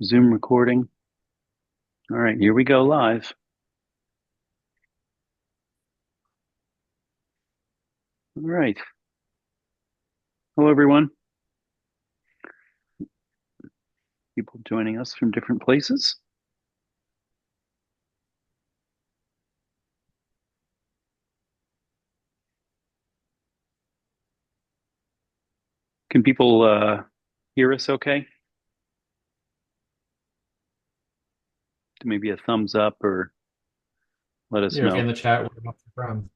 Zoom recording. All right, here we go live. All right. Hello, everyone. People joining us from different places. Can people hear us okay? Maybe a thumbs up or let us You're okay in know. the chat where you're from.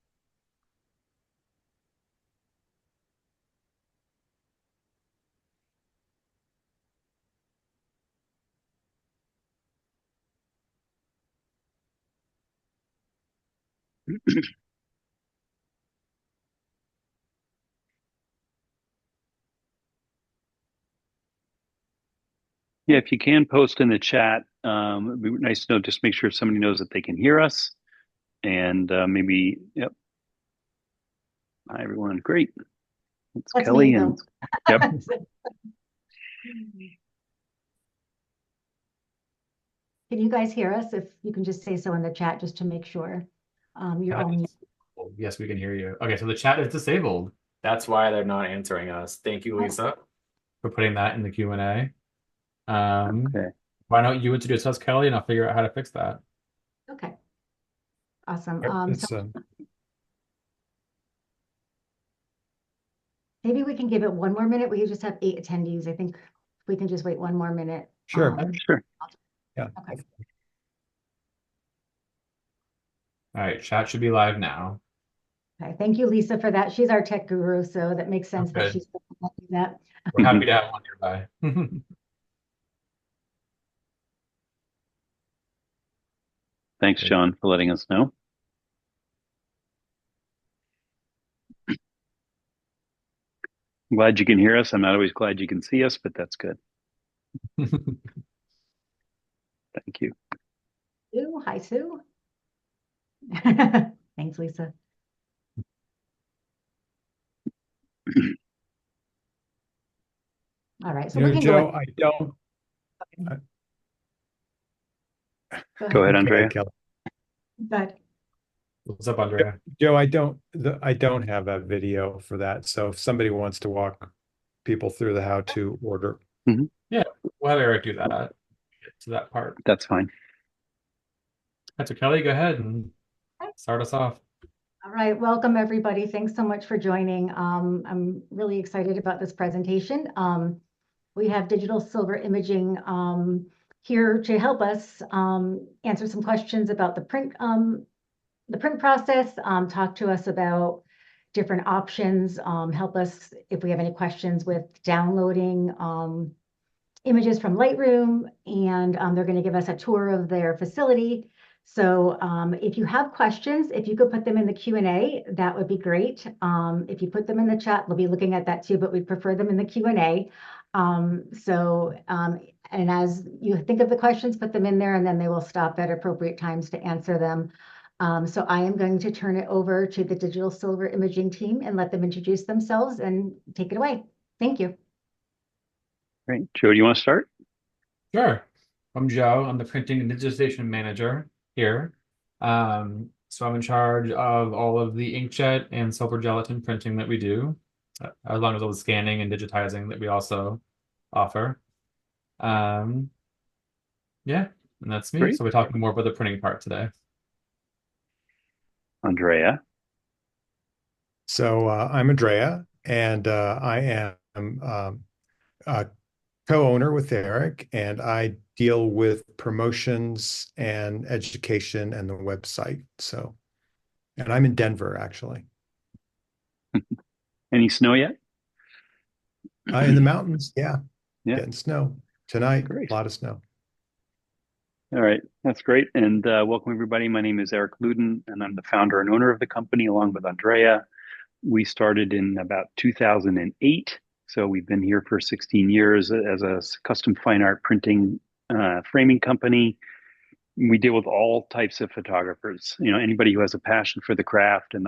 Yeah, if you can post in the chat, it'd be nice to know, just make sure somebody knows that they can hear us. And maybe, yep. Hi, everyone. Great. It's That's me Kelly and, though. yep. Can you guys hear us? If you can just say so in the chat just to make sure you're Chat all is muted. disabled. Yes, we can hear you. Okay, so the chat is disabled. That's why they're not answering us. Thank you, Oh, Lisa, for putting that in the Q&A. Okay. Why don't you introduce us, Kelly, and I'll figure out how to fix that. okay. Awesome. Yep, So it's maybe we can give it one more minute. We just have 8 attendees. I think we can just wait one more minute. sure. Sure. Yeah. Okay. All right, chat should be live now. Okay. Thank you, Lisa, for that. She's our tech guru, so that makes sense that Okay. she's going to do that. We're happy to have one nearby. Thanks, John, for letting us know. I'm glad you can hear us. I'm not always glad you can see us, but that's good. Thank you. Sue, hi, Sue. Thanks, Lisa. All right, so You we know, can go Joe, ahead. I don't. I- Go Go ahead, ahead. Go ahead, Andrea. Kelly. Good. What's up, Andrea? Joe, I don't have a video for that. So if somebody wants to walk people through the how to order. Mhm. Yeah, we'll have Eric do that. Get to that part. That's fine. That's so Kelly, go ahead and start us off. All right, welcome everybody. Thanks so much for joining. I'm really excited about this presentation. We have Digital Silver Imaging here to help us answer some questions about the print process, talk to us about different options, help us if we have any questions with downloading images from Lightroom, and they're going to give us a tour of their facility. So if you have questions, if you could put them in the Q&A, that would be great. If you put them in the chat, we'll be looking at that too, but we prefer them in the Q&A. And as you think of the questions, put them in there, and then they will stop at appropriate times to answer them. So I am going to turn it over to the Digital Silver Imaging team and let them introduce themselves and take it away. Thank you. Great. Joe, do you want to start? Sure. I'm Joe. I'm the printing and digitization manager here. So I'm in charge of all of the inkjet and silver gelatin printing that we do, as long as all the scanning and digitizing that we also offer. Um, yeah, and that's me. Great. So we're talking more about the printing part today. Andrea. So I'm Andrea, and I am a co-owner with Eric, and I deal with promotions and education and the website. So, and I'm in Denver, actually, Any snow yet? in the mountains. Yeah, Yeah, getting snow tonight. A great. lot of snow. All right, that's great. And welcome, everybody. My name is Eric Luden, and I'm the founder and owner of the company along with Andrea. We started in about 2008. So we've been here for 16 years as a custom fine art printing framing company. We deal with all types of photographers, anybody who has a passion for the craft, and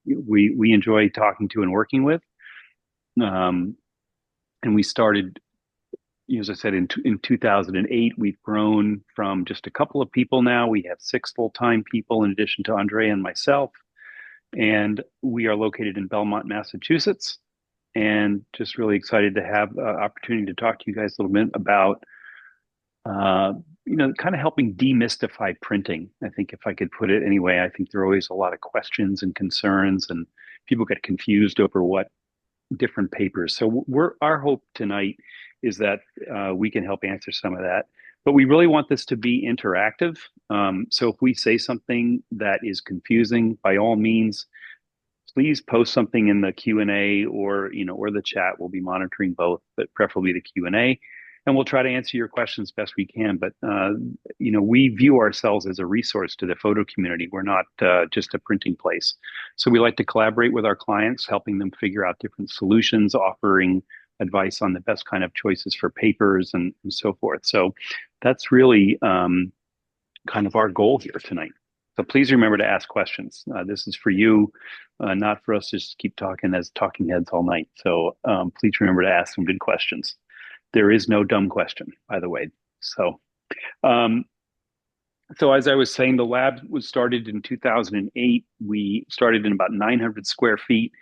we enjoy talking to and working with. And we started as I said, in 2008, we've grown from just a couple of people now. We have 6 full-time people in addition to Andrea and myself. And we are located in Belmont, Massachusetts. And just really excited to have the opportunity to talk to you guys a little bit about, kind of helping demystify printing. I think if I could put it anyway, I think there are always a lot of questions and concerns, and people get confused over what different papers. So our hope tonight is that we can help answer some of that. But we really want this to be interactive. So if we say something that is confusing, by all means, please post something in the Q&A or the chat. We'll be monitoring both, but preferably the Q&A. And we'll try to answer your questions best we can. But, we view ourselves as a resource to the photo community. We're not just a printing place. So we like to collaborate with our clients, helping them figure out different solutions, offering advice on the best kind of choices for papers and so forth. So that's really kind of our goal here tonight. So please remember to ask questions. This is for you, not for us to just keep talking as talking heads all night. So please remember to ask some good questions. There is no dumb question, by the way. So, as I was saying, the lab was started in 2008. We started in about 900 square feet,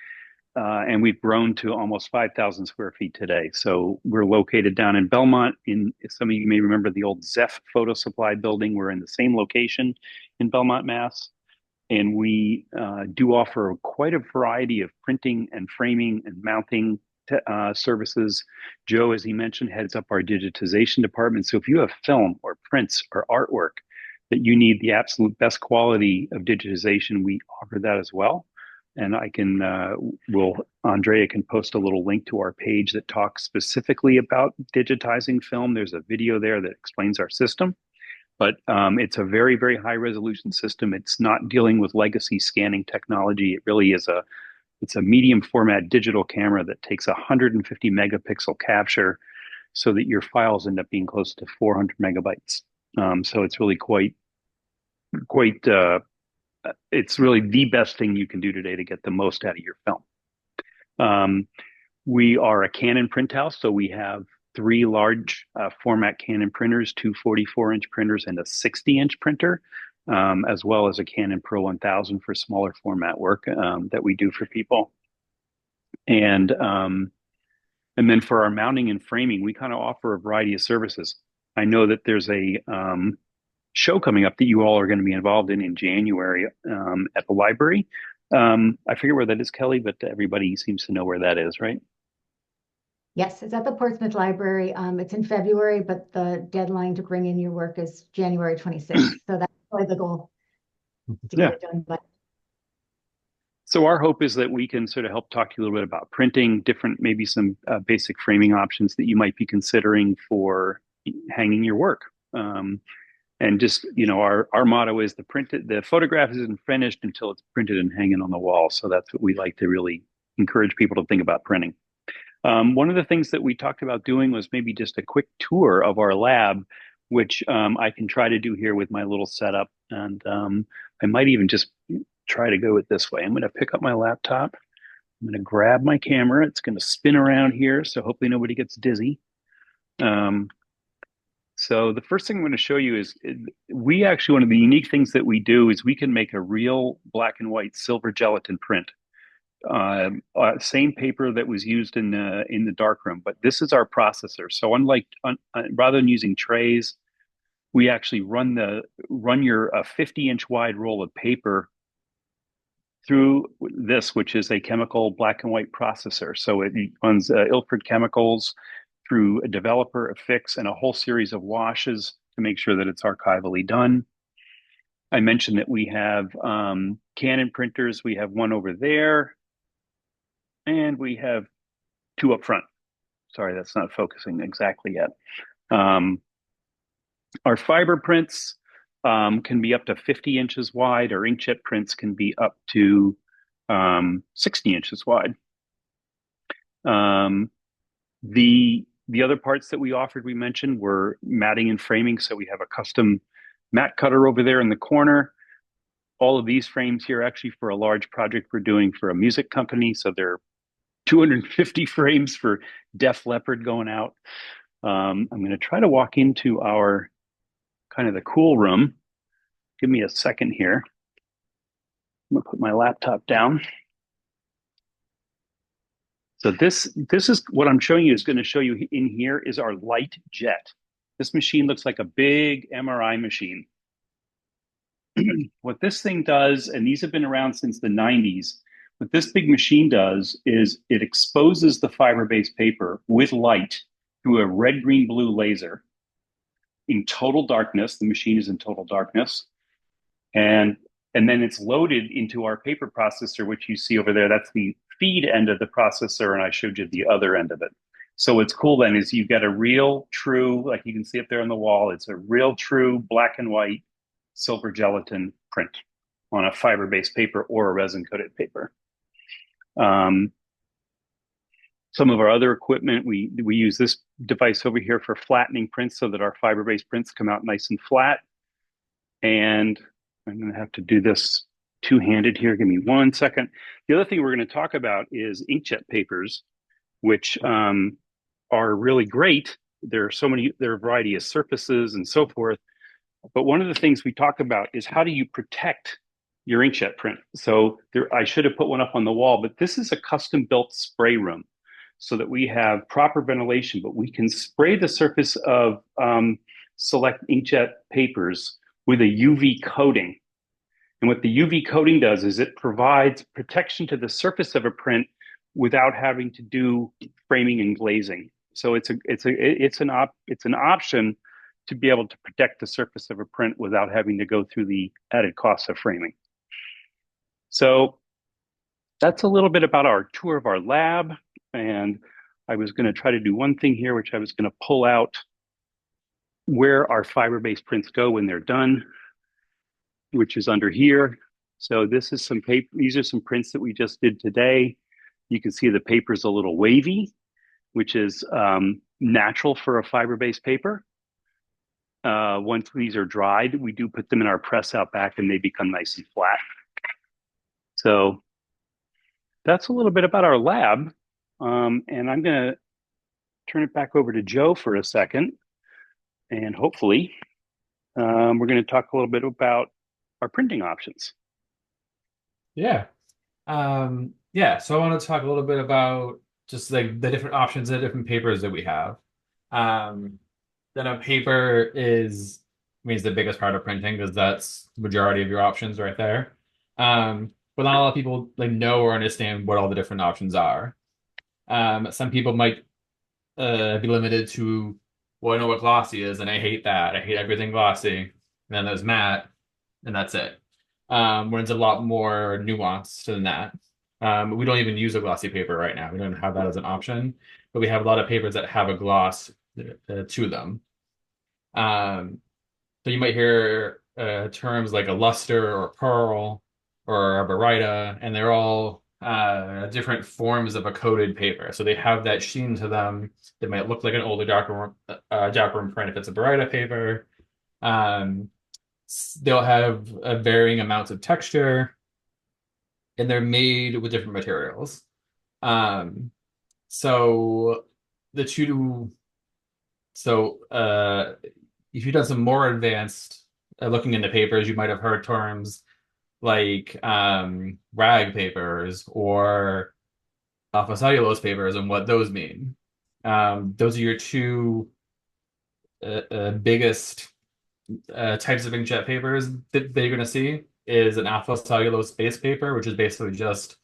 and we've grown to almost 5,000 square feet today. So we're located down in Belmont. Some of you may remember the old Zeph Photo Supply building. We're in the same location in Belmont, Mass. And we do offer quite a variety of printing and framing and mounting services. Joe, as he mentioned, heads up our digitization department. So if you have film or prints or artwork that you need the absolute best quality of digitization, we offer that as well. And Andrea can post a little link to our page that talks specifically about digitizing film. There's a video there that explains our system. But it's a very, very high resolution system. It's not dealing with legacy scanning technology. It really is it's a medium format digital camera that takes 150 megapixel capture so that your files end up being close to 400 megabytes. So it's really it's really the best thing you can do today to get the most out of your film. We are a Canon print house, so we have 3 large format Canon printers, 2 44-inch printers, and a 60-inch printer, as well as a Canon Pro 1000 for smaller format work that we do for people. And then for our mounting and framing, we kind of offer a variety of services. I know that there's a show coming up that you all are going to be involved in January at the library. I forget where that is, Kelly, but everybody seems to know where that is, right? Yes, it's at the Portsmouth Library. It's in February, but the deadline to bring in your work is January 26th. So that's probably the goal to get it done. But so our hope is that we can sort of help talk to you a little bit about printing, maybe some basic framing options that you might be considering for hanging your work. And just, our motto is the photograph isn't finished until it's printed and hanging on the wall. So that's what we like to really encourage people to think about printing. One of the things that we talked about doing was maybe just a quick tour of our lab, which I can try to do here with my little setup. And I might even just try to go it this way. I'm going to pick up my laptop. I'm going to grab my camera. It's going to spin around here, so hopefully nobody gets dizzy. So the first thing I'm going to show you is one of the unique things that we do is we can make a real black and white silver gelatin print. Same paper that was used in the darkroom, but this is our processor. So rather than using trays, we actually run your 50-inch wide roll of paper through this, which is a chemical black and white processor. So it runs Ilford chemicals through a developer, a fix, and a whole series of washes to make sure that it's archivally done. I mentioned that we have Canon printers. We have one over there, and we have 2 up front. Sorry, that's not focusing exactly yet. Our fiber prints can be up to 50 inches wide. Our inkjet prints can be up to 60 inches wide. The other parts that we offered, we mentioned, were matting and framing. So we have a custom mat cutter over there in the corner. All of these frames here actually for a large project we're doing for a music company. So they're 250 frames for Def Leppard going out. I'm going to try to walk into our kind of the cool room. Give me a second here. I'm going to put my laptop down. So this is what I'm showing you is going to show you in here is our light jet. This machine looks like a big MRI machine. What this thing does, and these have been around since the 90s, what this big machine does is it exposes the fiber-based paper with light through a red, green, blue laser in total darkness. The machine is in total darkness. And and then it's loaded into our paper processor, which you see over there. That's the feed end of the processor, and I showed you the other end of it. So what's cool then is you get a real true, like you can see up there on the wall, it's a real true black and white silver gelatin print on a fiber-based paper or a resin-coated paper. Some of our other equipment, we use this device over here for flattening prints so that our fiber-based prints come out nice and flat. And I'm going to have to do this two-handed here. Give me 1 second. The other thing we're going to talk about is inkjet papers, which are really great. There are a variety of surfaces and so forth. But one of the things we talk about is how do you protect your inkjet print? So I should have put one up on the wall, but this is a custom-built spray room so that we have proper ventilation, but we can spray the surface of select inkjet papers with a UV coating. And what the UV coating does is it provides protection to the surface of a print without having to do framing and glazing. So it's an option to be able to protect the surface of a print without having to go through the added costs of framing. So that's a little bit about our tour of our lab. And I was going to try to do one thing here, which I was going to pull out where our fiber-based prints go when they're done, which is under here. So this is some paper. These are some prints that we just did today. You can see the paper's a little wavy, which is natural for a fiber-based paper. Once these are dried, we do put them in our press out back and they become nice and flat. So that's a little bit about our lab. And I'm going to turn it back over to Joe for a second. And hopefully we're going to talk a little bit about our printing options. Yeah. Yeah, so I want to talk a little bit about just like the different options and different papers that we have. Then a paper means the biggest part of printing because that's the majority of your options right there. But not a lot of people like know or understand what all the different options are. Some people might be limited to, well, I know what glossy is, and I hate that. I hate everything glossy. And then there's matte, and that's it. When it's a lot more nuanced than that. We don't even use a glossy paper right now. We don't have that as an option, but we have a lot of papers that have a gloss to them. So you might hear terms like a luster or pearl or a baryta, and they're all different forms of a coated paper. So they have that sheen to them that might look like an older darkroom print if it's a baryta paper. They'll have varying amounts of texture, and they're made with different materials. So the two, so if you've done some more advanced looking into papers, you might have heard terms like rag papers or alpha cellulose papers and what those mean. Those are your two biggest types of inkjet papers that you're going to see is an alpha cellulose base paper, which is basically just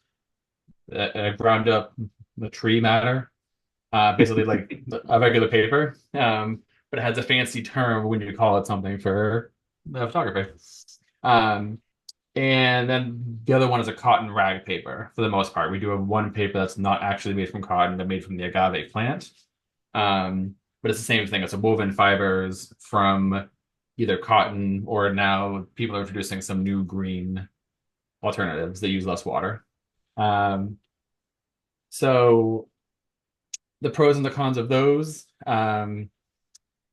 ground up the tree matter, basically like a regular paper, but it has a fancy term when you call it something for photography. And then the other one is a cotton rag paper for the most part. We do have one paper that's not actually made from cotton, but made from the agave plant. But it's the same thing. It's a woven fibers from either cotton or now people are introducing some new green alternatives that use less water. So the pros and the cons of those,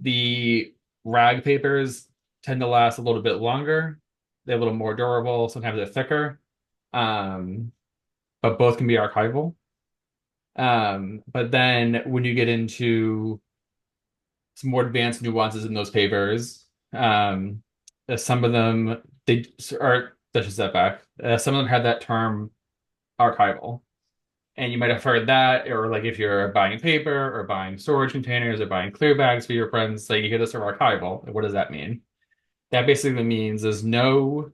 the rag papers tend to last a little bit longer. They're a little more durable. Sometimes they're thicker, but both can be archival. But then when you get into some more advanced nuances in those papers. Some of them they are let's just step back. Some of them had that term archival, and you might have heard that, or like if you're buying paper or buying storage containers or buying clear bags for your friends, like you hear this term archival. What does that mean? That basically means there's no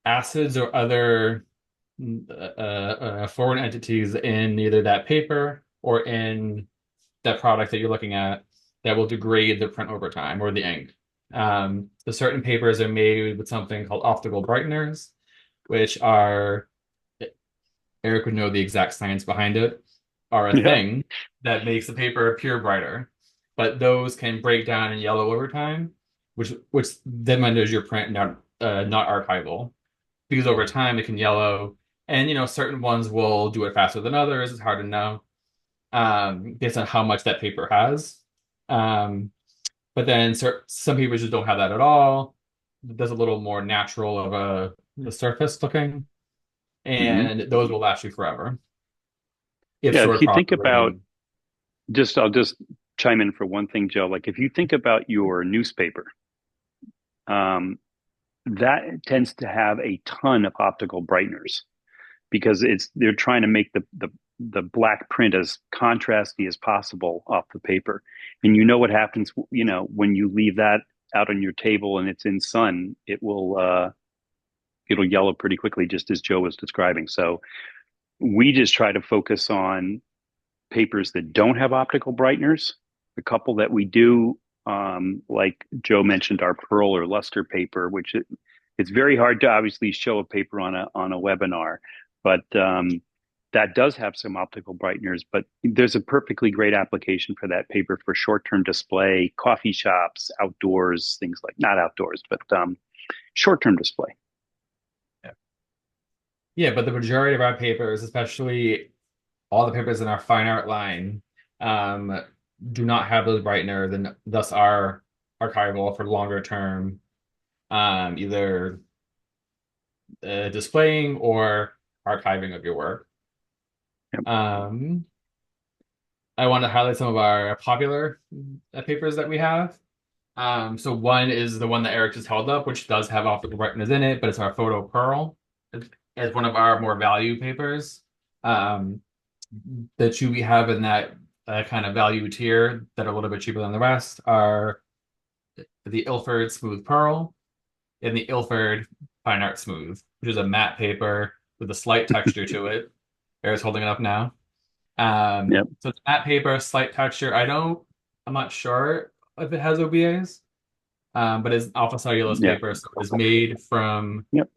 acids or other foreign entities in either that paper or in that product that you're looking at that will degrade the print over time or the ink. The certain papers are made with something called optical brighteners, which are, Eric would know the exact science behind it, are a Yeah. thing that makes the paper appear brighter. But those can break down and yellow over time, which then renders your print not archival. Because over time it can yellow, and certain ones will do it faster than others. It's hard to know based on how much that paper has. Um, but then some papers just don't have that at all. It does a little more natural of the surface looking, Hmm. and those will last you forever if Yeah. If stored you think about properly. I'll just chime in for one thing, Joe. Like if you think about your newspaper, um, that tends to have a ton of optical brighteners because they're trying to make the black print as contrasty as possible off the paper. And you know what happens, when you leave that out on your table and it's in sun, it'll yellow pretty quickly, just as Joe was describing. So we just try to focus on papers that don't have optical brighteners. The couple that we do, like Joe mentioned, our pearl or luster paper, it's very hard to obviously show a paper on a webinar, but that does have some optical brighteners. But there's a perfectly great application for that paper for short-term display, coffee shops, outdoors, things like not outdoors, but short-term display. Yeah. Yeah, but the majority of our papers, especially all the papers in our fine art line, um, do not have those brighteners and thus are archival for longer term, either displaying or archiving of your work. Yep. Um, I want to highlight some of our popular papers that we have. So one is the one that Eric just held up, which does have optical brighteners in it, but it's our photo pearl. It's one of our more value papers. Um, the two we have in that kind of value tier that are a little bit cheaper than the rest are the Ilford Smooth Pearl and the Ilford Fine Art Smooth, which is a matte paper with a slight texture to it. Eric's holding it up now. Yep. So it's matte paper, slight texture. I'm not sure if it has OBAs, but it's alpha cellulose Yeah. paper, so it's made from Yep.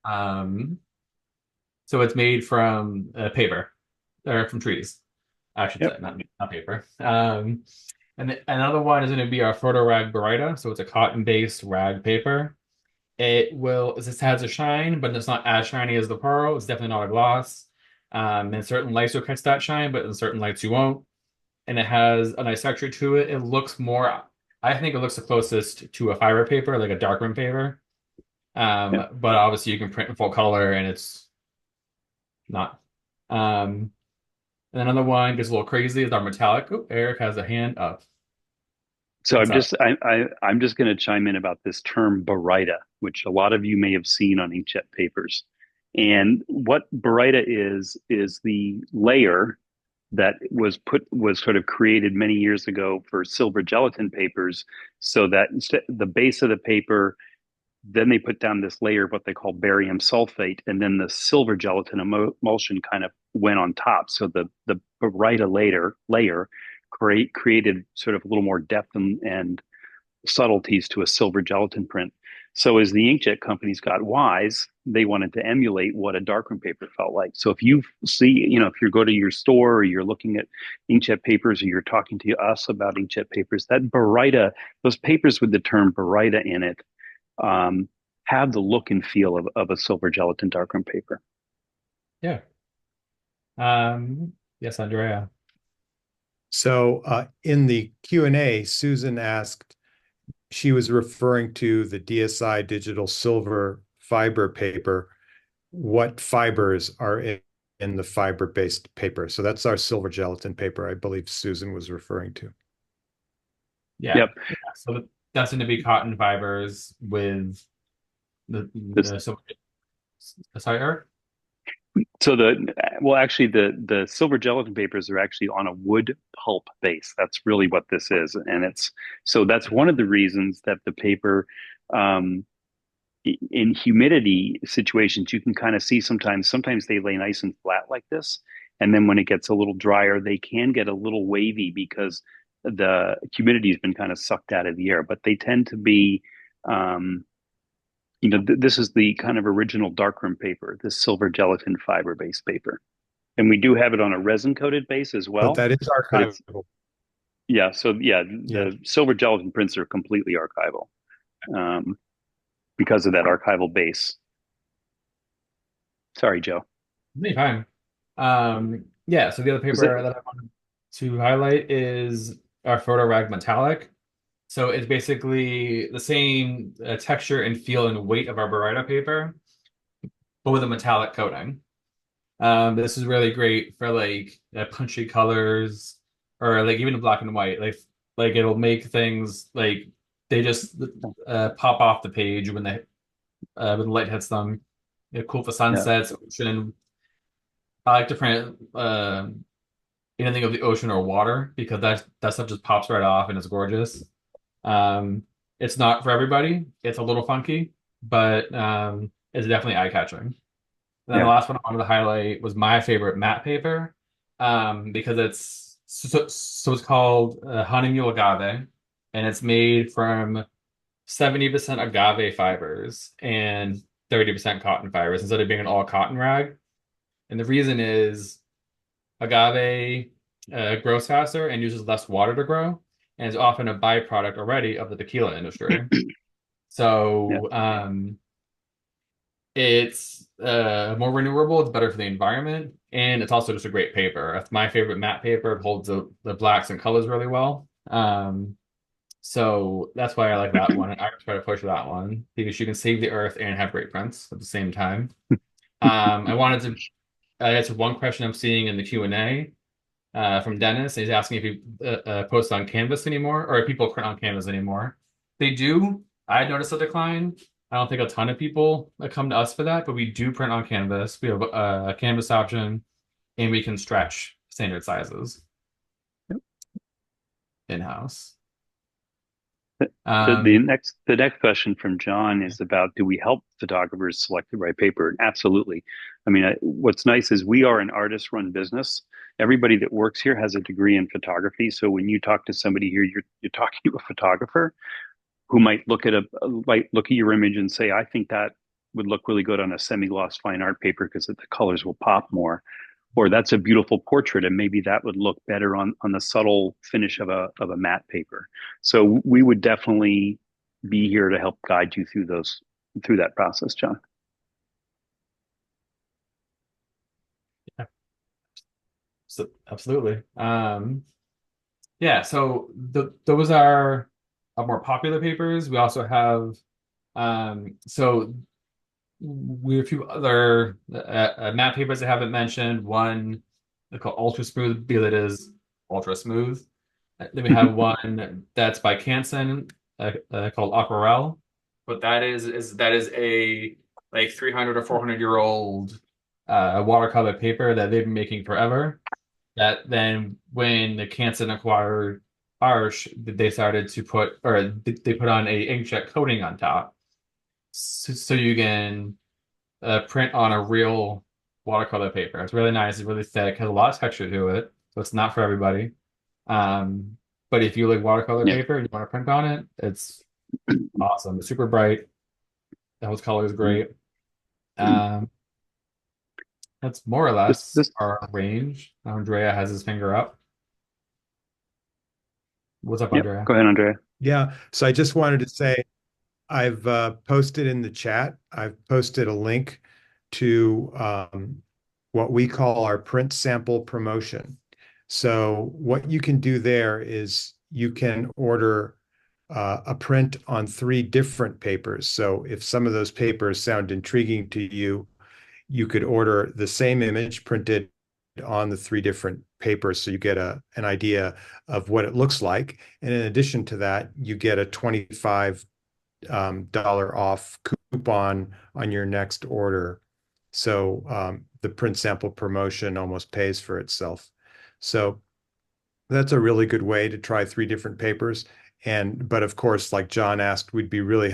um, so it's made from paper or from trees, I should say, Yep. not paper. And another one is going to be our photo rag Barita, so it's a cotton-based rag paper. It has a shine, but it's not as shiny as the pearl. It's definitely not a gloss. In certain lights you'll catch that shine, but in certain lights you won't. And it has a nice texture to it. I think it looks the closest to a fiber paper, like a darkroom paper. Yep. But obviously you can print in full color and it's not. Um, and another one gets a little crazy is our metallic. Oh, Eric has a hand up. So What's up? I'm just going to chime in about this term Barita, which a lot of you may have seen on inkjet papers. And what Barita is the layer that was sort of created many years ago for silver gelatin papers, so that instead the base of the paper, then they put down this layer of what they call barium sulfate, and then the silver gelatin emulsion kind of went on top. So the Barita layer created sort of a little more depth and subtleties to a silver gelatin print. So as the inkjet companies got wise, they wanted to emulate what a darkroom paper felt like. So if you see, if you go to your store or you're looking at inkjet papers or you're talking to us about inkjet papers, that Barita, those papers with the term Barita in it, um, have the look and feel of a silver gelatin darkroom paper. Yeah. Yes, Andrea. So in the Q&A, Susan asked, she was referring to the DSI digital silver fiber paper. What fibers are in the fiber-based paper? So that's our silver gelatin paper, I believe Susan was referring to. Yeah. Yep. Yeah. So that's going to be cotton fibers with This, the silver. Sorry, Eric? so actually the silver gelatin papers are actually on a wood pulp base. That's really what this is. And so that's one of the reasons that the paper, um, in humidity situations, you can kind of see sometimes they lay nice and flat like this. And then when it gets a little drier, they can get a little wavy because the humidity has been kind of sucked out of the air, but they tend to be, um, this is the kind of original darkroom paper, this silver gelatin fiber based paper. And we do have it on a resin coated base as But well. that is But it's, archival. yeah, so yeah, Yeah. the silver gelatin prints are completely archival, um, because of that archival base. Sorry, Joe. Anytime. Yeah, so the other Was it? paper that I wanted to highlight is our Photo Rag Metallic. So it's basically the same texture and feel and weight of our Barita paper, but with a metallic coating. This is really great for like punchy colors or like even black and white. Like it'll make things like they just pop off the page when the light hits them. Cool for Yeah, sunsets, ocean. I like different anything of the ocean or water because that stuff just pops right off and it's gorgeous. Um, it's not for everybody. It's a little funky, but it's definitely eye-catching. And then the yeah. last one I wanted to highlight was my favorite matte paper, because so it's called Honeymeal Agave, and it's made from 70% agave fibers and 30% cotton fibers instead of being an all cotton rag. And the reason is agave grows faster and uses less water to grow, and is often a byproduct already of the tequila industry. Yeah. So it's more renewable, it's better for the environment, and it's also just a great paper. It's my favorite matte paper. It holds the blacks and colors really well. So that's why I like that one. And I try to push that one because you can save the earth and have great prints at the same time. I wanted to answer one question I'm seeing in the Q&A from Dennis. He's asking if he posts on Canvas anymore or if people print on Canvas anymore. They do. I noticed a decline. I don't think a ton of people come to us for that, but we do print on Canvas. We have a Canvas option, and we can stretch standard sizes in-house. The next question from John is about, do we help photographers select the right paper? Absolutely. I mean, what's nice is we are an artist-run business. Everybody that works here has a degree in photography. So when you talk to somebody here, you're talking to a photographer who might look at your image and say, I think that would look really good on a semi-gloss fine art paper because the colors will pop more. Or that's a beautiful portrait, and maybe that would look better on the subtle finish of a matte paper. So we would definitely be here to help guide you through that process, John. So, absolutely. Yeah, so those are more popular papers. We also have so we have a few other matte papers I haven't mentioned. One they call Ultra Smooth because it is ultra smooth. Then we have one that's by Canson called Aquarelle, but that is a like 300 or 400-year old watercolor paper that they've been making forever. That then when the Canson acquired Arch, they started to they put on a inkjet coating on top, so you can print on a real watercolor paper. It's really nice. It's really thick. Has a lot of texture to it, so it's not for everybody. Um, but if you like watercolor Yeah. paper and you want to print on it, it's awesome. It's super bright. The whole color is great. Um, that's more or This less this our range. Andrea has his finger up. What's up, Yep. Andrea? Go ahead, Andrea. Yeah. So I just wanted to say I've posted in the chat, I've posted a link to what we call our print sample promotion. So what you can do there is you can order a print on 3 different papers. So if some of those papers sound intriguing to you, you could order the same image printed on the 3 different paper so you get an idea of what it looks like. And in addition to that, you get a $25 off coupon on your next order. So the print sample promotion almost pays for itself. So that's a really good way to try 3 different papers. But of course, like John asked, we'd be really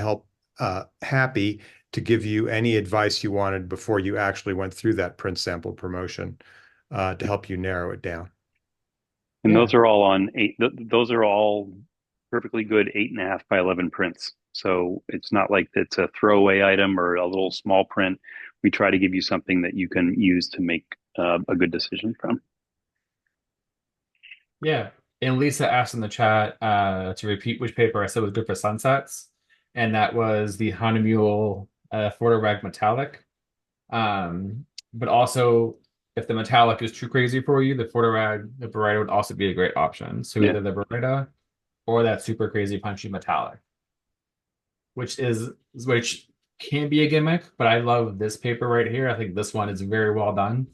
happy to give you any advice you wanted before you actually went through that print sample promotion to help you narrow it down. And Yeah. those are all on eight. Those are all perfectly good 8.5 by 11 prints. So it's not like it's a throwaway item or a little small print. We try to give you something that you can use to make a good decision from. Yeah. And Lisa asked in the chat to repeat which paper I said was good for sunsets. And that was the Hahnemühle Photo Rag Metallic. But also, if the metallic is too crazy for you, the photo rag, the Beretta would also be a great option. So Yeah. either the Beretta or that super crazy punchy metallic, which can be a gimmick, but I love this paper right here. I think this one is very well done.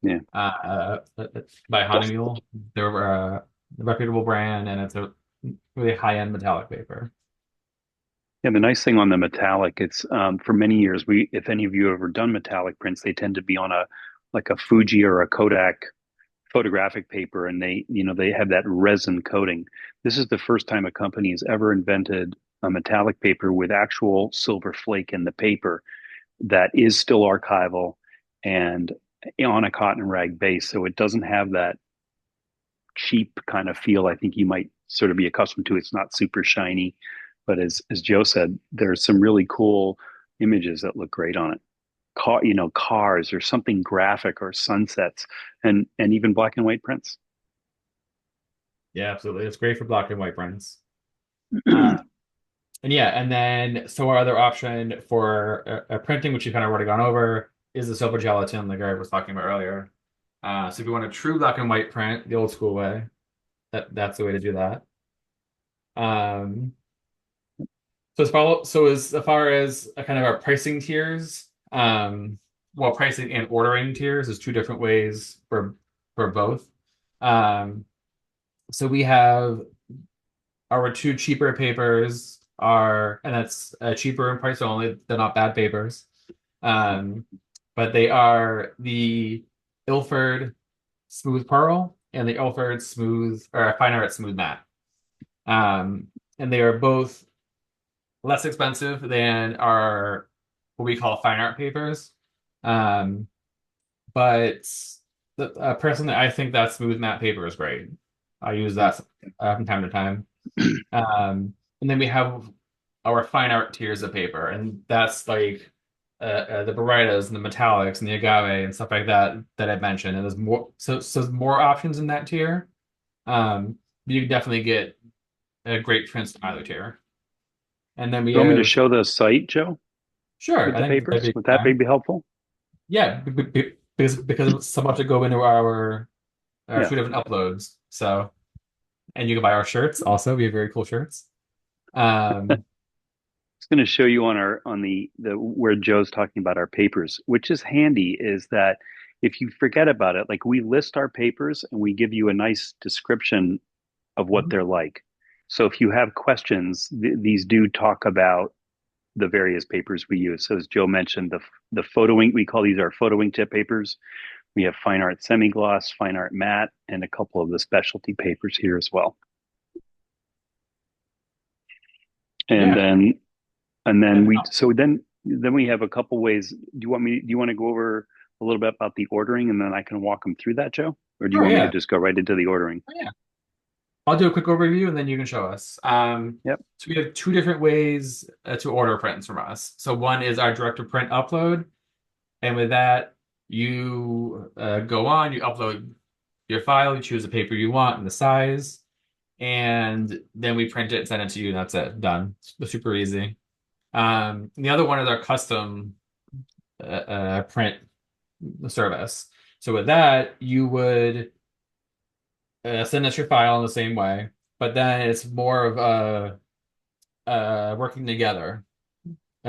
Yeah. By Hahnemühle. They're a reputable brand, and it's a really high-end metallic paper. Yeah, the nice thing on the metallic, it's for many years, if any of you have ever done metallic prints, they tend to be on like a Fuji or a Kodak photographic paper, and they have that resin coating. This is the first time a company has ever invented a metallic paper with actual silver flake in the paper that is still archival and on a cotton rag base. So it doesn't have that cheap kind of feel I think you might sort of be accustomed to. It's not super shiny, but as Joe said, there's some really cool images that look great on it. Cars or something graphic or sunsets and even black and white prints. Yeah, absolutely. It's great for black and white prints. And then so our other option for printing, which you've kind of already gone over, is the silver gelatin, like I was talking about earlier. So if you want a true black and white print, the old school way, that's the way to do that. So as far as kind of our pricing tiers, pricing and ordering tiers is 2 different ways for both. So we have our 2 cheaper papers and that's cheaper in price only. They're not bad papers. But they are the Ilford Smooth Pearl and the Ilford Fine Art Smooth Matte. And they are both less expensive than our what we call fine art papers. But personally, I think that smooth matte paper is great. I use that from time to time. And then we have our fine art tiers of paper, and that's like the Berettas and the metallics and the agave and stuff like that I mentioned. And there's more options in that tier. You can definitely get great prints from either tier. And then we You want me to have show the site, Joe, sure. with I the think that'd papers? be Would that fine. be helpful? Yeah, because so much to go into our Yeah. 2 different uploads. So, and you can buy our shirts also. We have very cool shirts. It's going to show you on the where Joe's talking about our papers, which is handy, is that if you forget about it, like we list our papers and we give you a nice description of what they're like. So if you have questions, these do talk about the various papers we use. So as Joe mentioned, the photo ink, we call these our photo ink tip papers. We have fine art semi-gloss, fine art matte, and a couple of the specialty papers here as well. And Yeah. then we have a couple ways. Do you want to go over a little bit about the ordering and then I can walk them through that, Joe? Or do you Sure, want me to yeah. just go right into the ordering? Oh, yeah. I'll do a quick overview and then you can show us. Yep. So we have 2 different ways to order prints from us. So one is our direct to print upload. And with that, you go on, you upload your file, you choose the paper you want and the size, and then we print it and send it to you, and that's it, done. It's super easy. The other one is our custom print service. So with that, you would send us your file in the same way, but then it's more of a working together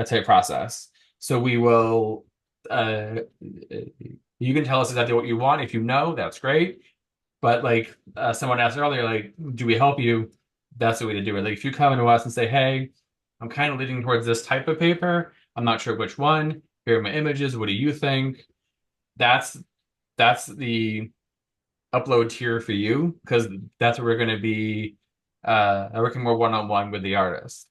type process. So we will, you can tell us exactly what you want. If you know, that's great. But like someone asked earlier, like, do we help you? That's the way to do it. Like if you come into us and say, hey, I'm kind of leaning towards this type of paper. I'm not sure which one. Here are my images. What do you think? That's the upload tier for you because that's where we're going to be working more one-on-one with the artist.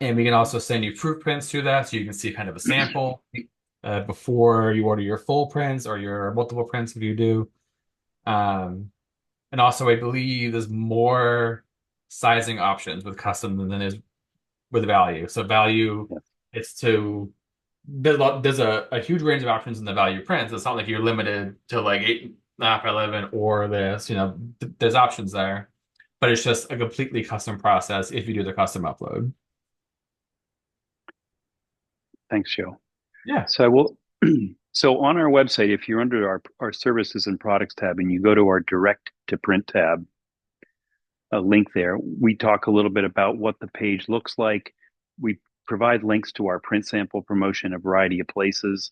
And we can also send you proof prints to that so you can see kind of a sample before you order your full prints or your multiple prints if you do. Um, and also, I believe there's more sizing options with custom than there is with value. So value, Yes. it's to there's a huge range of options in the value prints. It's not like you're limited to like 8.5 by 11 or this. There's options there, but it's just a completely custom process if you do the custom upload. Thanks, Joe. Yeah. So I will. So on our website, if you're under our services and products tab and you go to our direct to print tab, a link there, we talk a little bit about what the page looks like. We provide links to our print sample promotion, a variety of places.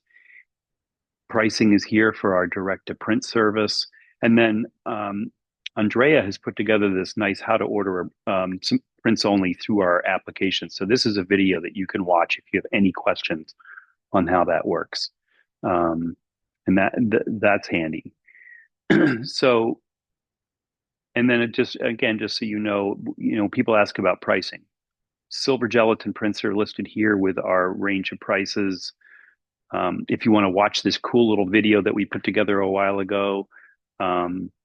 Pricing is here for our direct to print service. And then Andrea has put together this nice how to order some prints only through our application. So this is a video that you can watch if you have any questions on how that works. And that's handy. So, and then it just, again, just so people ask about pricing. Silver gelatin prints are listed here with our range of prices. If you want to watch this cool little video that we put together a while ago,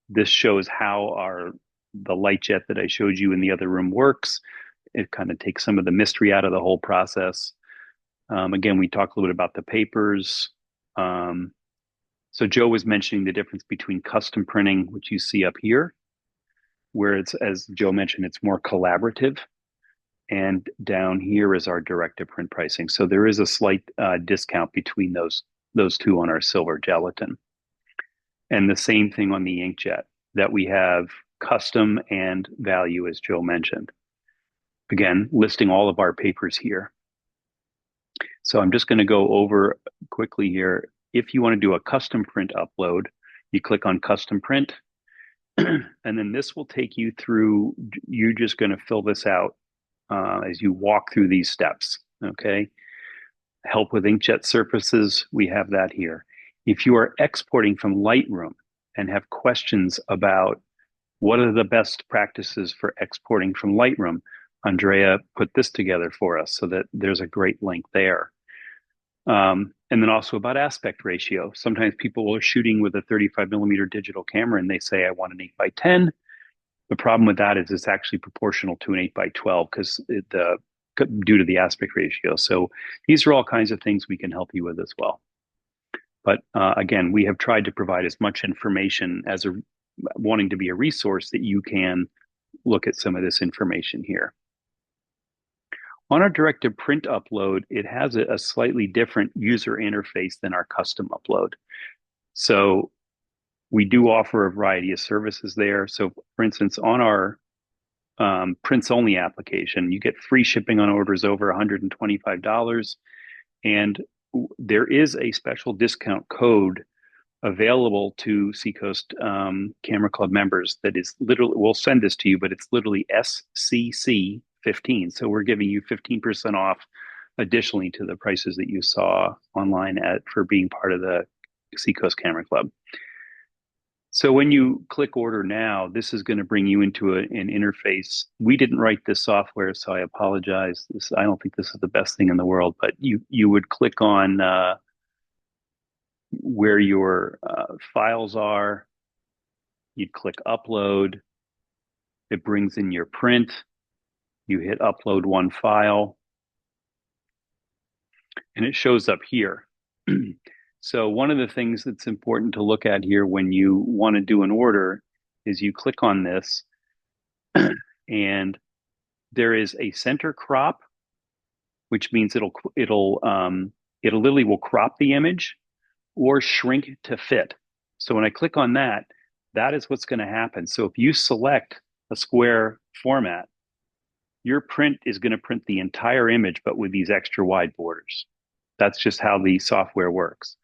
this shows how the light jet that I showed you in the other room works. It kind of takes some of the mystery out of the whole process. Again, we talked a little bit about the papers. So Joe was mentioning the difference between custom printing, which you see up here, where it's, as Joe mentioned, it's more collaborative. And down here is our direct to print pricing. So there is a slight discount between those two on our silver gelatin. And the same thing on the inkjet, that we have custom and value, as Joe mentioned. Again, listing all of our papers here. So I'm just going to go over quickly here. If you want to do a custom print upload, you click on custom print, and then this will take you through. You're just going to fill this out as you walk through these steps. Okay. Help with inkjet surfaces, we have that here. If you are exporting from Lightroom and have questions about what are the best practices for exporting from Lightroom, Andrea put this together for us so that there's a great link there. And then also about aspect ratio. Sometimes people are shooting with a 35 millimeter digital camera and they say, I want an 8 by 10. The problem with that is it's actually proportional to an 8 by 12 because due to the aspect ratio. So these are all kinds of things we can help you with as well. But again, we have tried to provide as much information as wanting to be a resource that you can look at some of this information here. On our direct to print upload, it has a slightly different user interface than our custom upload. So we do offer a variety of services there. So for instance, on our prints only application, you get free shipping on orders over $125. And there is a special discount code available to Seacoast Camera Club members that is literally, we'll send this to you, but it's literally SCC 15. So we're giving you 15% off additionally to the prices that you saw online for being part of the Seacoast Camera Club. So when you click order now, this is going to bring you into an interface. We didn't write this software, so I apologize. I don't think this is the best thing in the world, but you would click on where your files are. You'd click upload. It brings in your print. You hit upload one file, and it shows up here. So one of the things that's important to look at here when you want to do an order is you click on this, and there is a center crop, which means it'll literally will crop the image or shrink to fit. So when I click on that, that is what's going to happen. So if you select a square format, your print is going to print the entire image, but with these extra wide borders. That's just how the software works.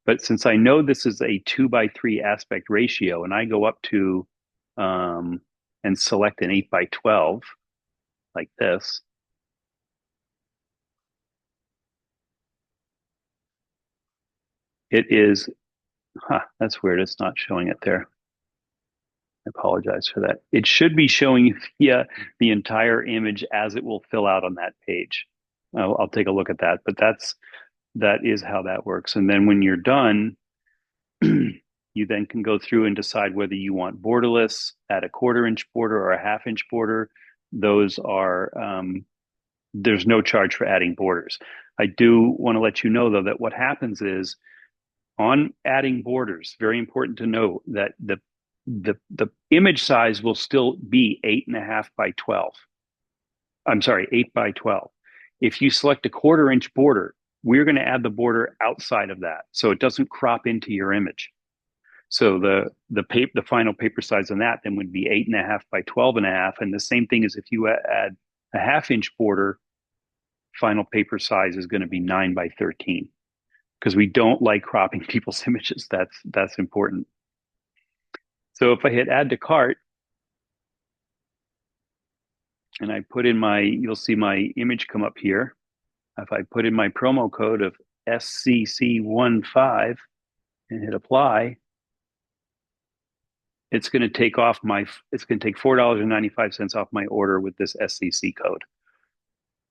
But since I know this is a 2:3 aspect ratio, and I go up to um, and select an 8:12 like this, it is, that's weird. It's not showing it there. I apologize for that. It should be showing you the entire image as it will fill out on that page. I'll take a look at that, but that is how that works. And then when you're done, you then can go through and decide whether you want borderless, add a 1/4 inch border or a 1/2 inch border. Those are there's no charge for adding borders. I do want to let you know though that what happens is on adding borders, very important to know that the image size will still be 8.5 by 12. I'm sorry, 8 by 12. If you select a 1/4 inch border, we're going to add the border outside of that, so it doesn't crop into your image. So the final paper size on that then would be 8.5 by 12.5, and the same thing as if you add a 1/2 inch border, final paper size is going to be 9 by 13 because we don't like cropping people's images. That's important. So if I hit add to cart and I put in you'll see my image come up here. If I put in my promo code of SCC15 and hit apply, it's going to take $4.95 off my order with this SCC code.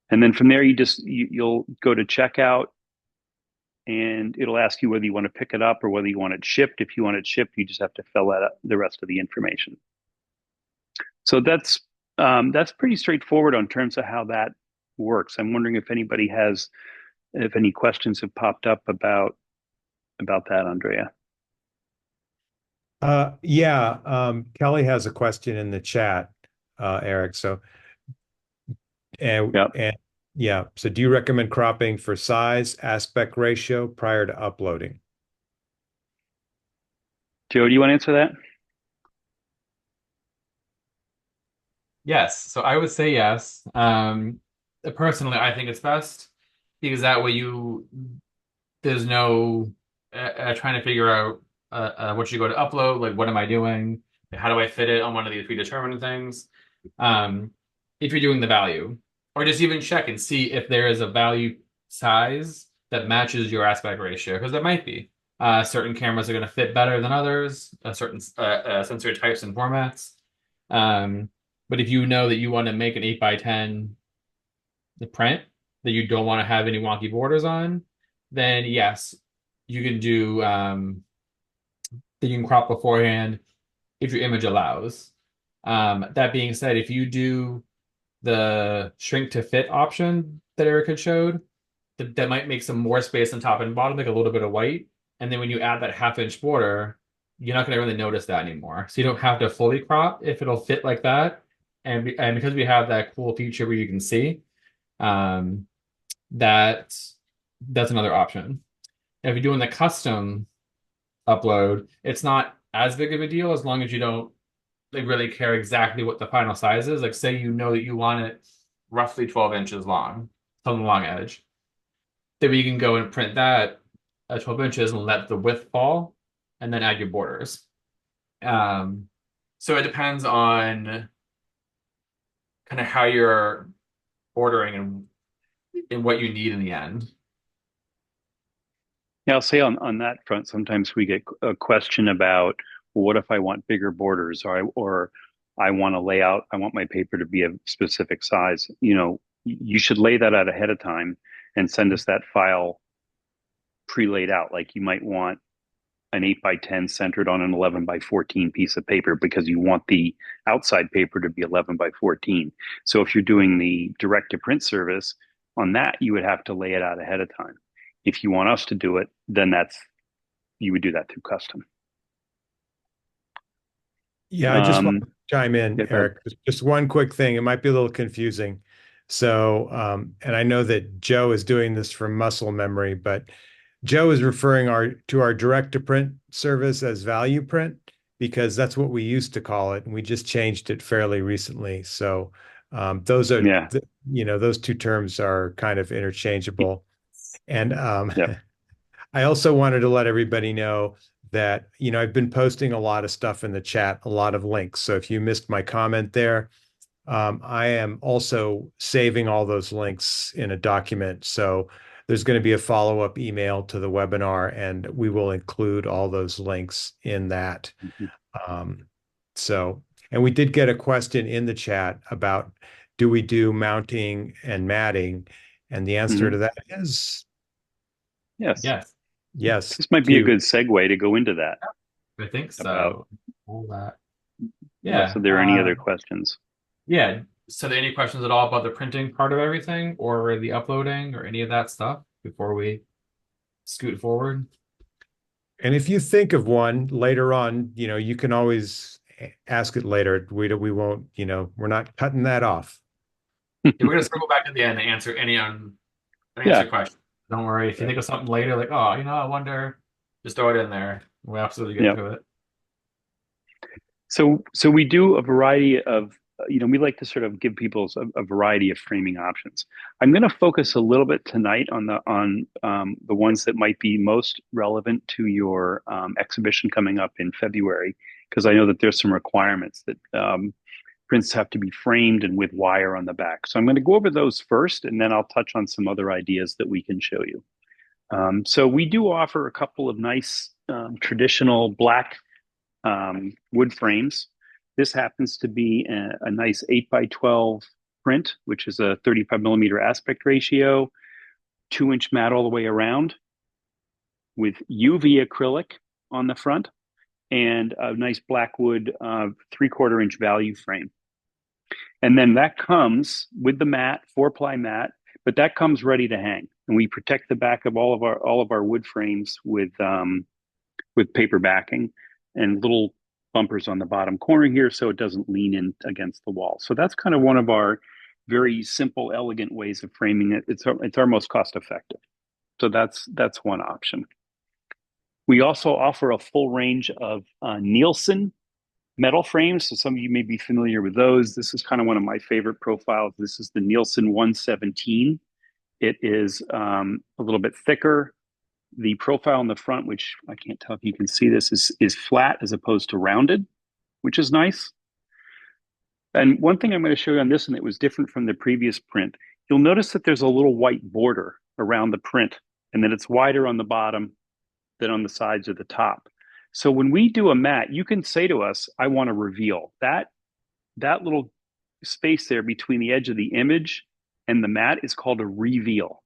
And then from there, you'll go to checkout and it'll ask you whether you want to pick it up or whether you want it shipped. If you want it shipped, you just have to fill out the rest of the information. So that's pretty straightforward on terms of how that works. I'm wondering if any questions have popped up about that, Andrea. Yeah, Kelly has a question in the chat, Eric. So, Yep. and yeah, so do you recommend cropping for size, aspect ratio prior to uploading? Joe, do you want to answer that? Yes, so I would say yes. Personally, I think it's best because that way there's no trying to figure out what you go to upload, like what am I doing? How do I fit it on one of these predetermined things? If you're doing the value, or just even check and see if there is a value size that matches your aspect ratio, because there might be. Certain cameras are going to fit better than others, certain sensor types and formats. But if you know that you want to make an 8x10 print that you don't want to have any wonky borders on, then yes, you can do you can crop beforehand if your image allows. That being said, if you do the shrink to fit option that Eric had showed, that might make some more space on top and bottom, like a little bit of white. And then when you add that 1/2 inch border, you're not going to really notice that anymore. So you don't have to fully crop if it'll fit like that. And because we have that cool feature where you can see, um, that's another option. And if you're doing the custom upload, it's not as big of a deal as long as you don't like really care exactly what the final size is. Like say you know that you want it roughly 12 inches long from the long edge. Then we can go and print that at 12 inches and let the width fall and then add your borders. So it depends on kind of how you're ordering and what you need in the end. Yeah, I'll say on that front, sometimes we get a question about, well, what if I want bigger borders or I want to lay out, I want my paper to be a specific size. You should lay that out ahead of time and send us that file pre-laid out. Like you might want an 8x10 centered on an 11x14 piece of paper because you want the outside paper to be 11x14. So if you're doing the direct to print service on that, you would have to lay it out ahead of time. If you want us to do it, then you would do that through custom. Yeah, I just want to chime in, Yeah, Eric. Just one quick thing. It might be a little confusing. So, and I know that Joe is doing this from muscle memory, but Joe is referring to our direct to print service as value print because that's what we used to call it, and we just changed it fairly recently. So, those are yeah, those two terms are kind of interchangeable. And yep. I also wanted to let everybody know that, I've been posting a lot of stuff in the chat, a lot of links. So if you missed my comment there, I am also saving all those links in a document. So there's going to be a follow-up email to the webinar, and we will include all those links in that. Mhm. Um, so, and we did get a question in the chat about, do we do mounting and matting? And the answer Mhm. to that is Yes, Yes, yes, this might be a too. good segue to go into that I think about, so. All that. unless Yeah. there are any other questions. Yeah. So, any questions at all about the printing part of everything, or the uploading, or any of that stuff before we scoot forward? And if you think of one later on, you can always ask it later. We won't, we're not cutting that off. Yeah, we're gonna circle back at the end and answer Yeah, answer questions. Don't worry. If you right. think of something later, like, oh, I wonder, just throw it in there. We'll absolutely get Yeah. to it. So we do a variety of, we like to sort of give people a variety of framing options. I'm going to focus a little bit tonight on the ones that might be most relevant to your exhibition coming up in February, because I know that there's some requirements that prints have to be framed and with wire on the back. So I'm going to go over those first, and then I'll touch on some other ideas that we can show you. So we do offer a couple of nice traditional black wood frames. This happens to be a nice 8 by 12 print, which is a 35 millimeter aspect ratio, 2-inch mat all the way around with UV acrylic on the front and a nice black wood 3/4 inch value frame. And then that comes with the mat, 4-ply mat, but that comes ready to hang. And we protect the back of all of our wood frames with paper backing and little bumpers on the bottom corner here so it doesn't lean in against the wall. So that's kind of one of our very simple, elegant ways of framing it. It's our most cost effective. So that's one option. We also offer a full range of Nielsen metal frames. So some of you may be familiar with those. This is kind of one of my favorite profiles. This is the Nielsen 117. It is a little bit thicker. The profile in the front, which I can't tell if you can see this, is flat as opposed to rounded, which is nice. And one thing I'm going to show you on this one that was different from the previous print, you'll notice that there's a little white border around the print, and that it's wider on the bottom than on the sides or the top. So when we do a mat, you can say to us, I want to reveal that little space there between the edge of the image and the mat is called a reveal.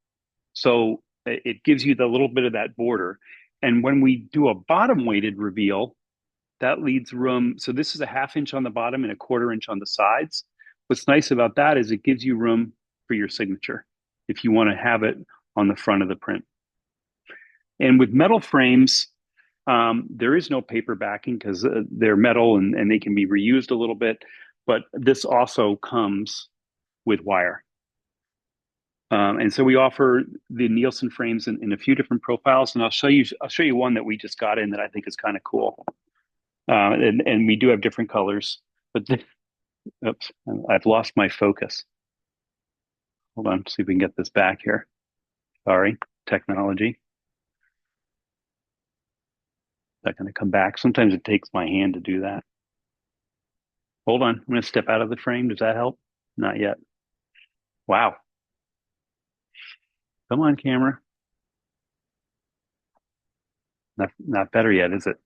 So it gives you the little bit of that border. And when we do a bottom weighted reveal, that leaves room. So this is a 1/2 inch on the bottom and a 1/4 inch on the sides. What's nice about that is it gives you room for your signature if you want to have it on the front of the print. And with metal frames, there is no paper backing because they're metal and they can be reused a little bit. But this also comes with wire. And so we offer the Nielsen frames in a few different profiles, and I'll show you one that we just got in that I think is kind of cool. And we do have different colors, but oops, I've lost my focus. Hold on, see if we can get this back here. Sorry, technology. Is that going to come back? Sometimes it takes my hand to do that. Hold on, I'm going to step out of the frame. Does that help? Not yet. Wow. Come on, camera. Not better yet, is it?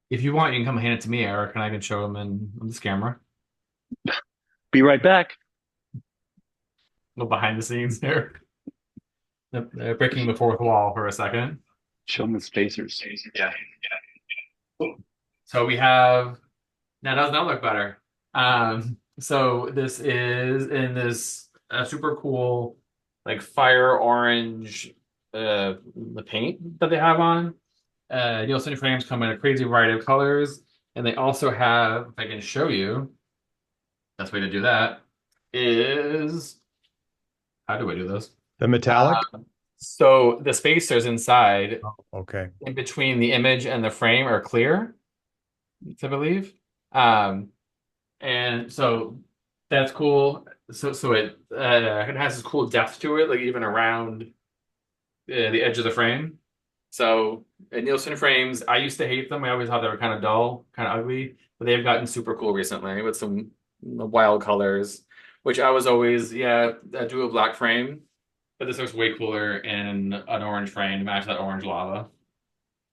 If you want, you can come hand it to me, Eric, and I can show them on this camera. Be right back. A little behind the scenes there. They're breaking the fourth wall for a second. Show them the spacers. Yeah. So we have now doesn't that look better? So this is in this super cool like fire orange the paint that they have on. Nielsen frames come in a crazy variety of colors, and they also have, if I can show you, best way to do that is how do I do this? The metallic? So the spacers inside Oh, okay. in between the image and the frame are clear, I believe. And so that's cool. So it has this cool depth to it, like even around the edge of the frame. So Nielsen frames, I used to hate them. I always thought they were kind of dull, kind of ugly, but they've gotten super cool recently with some wild colors, which I was always, yeah, I do a black frame, but this looks way cooler in an orange frame to match that orange lava.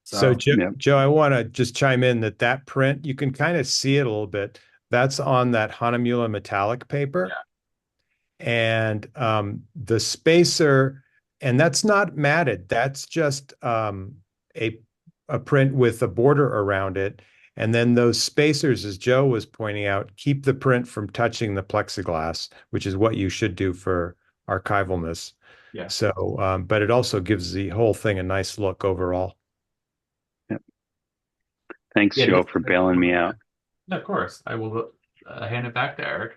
So So Yeah. Joe, I want to just chime in that that print, you can kind of see it a little bit. That's on that Hahnemühle metallic paper. yeah, And the spacer, and that's not matted. That's just a a print with a border around it. And then those spacers, as Joe was pointing out, keep the print from touching the plexiglass, which is what you should do for archivalness. yeah. So, but it also gives the whole thing a nice look overall. Yeah. Thanks, Yeah, Joe, for bailing me out. yeah, of course. I will hand it back to Eric.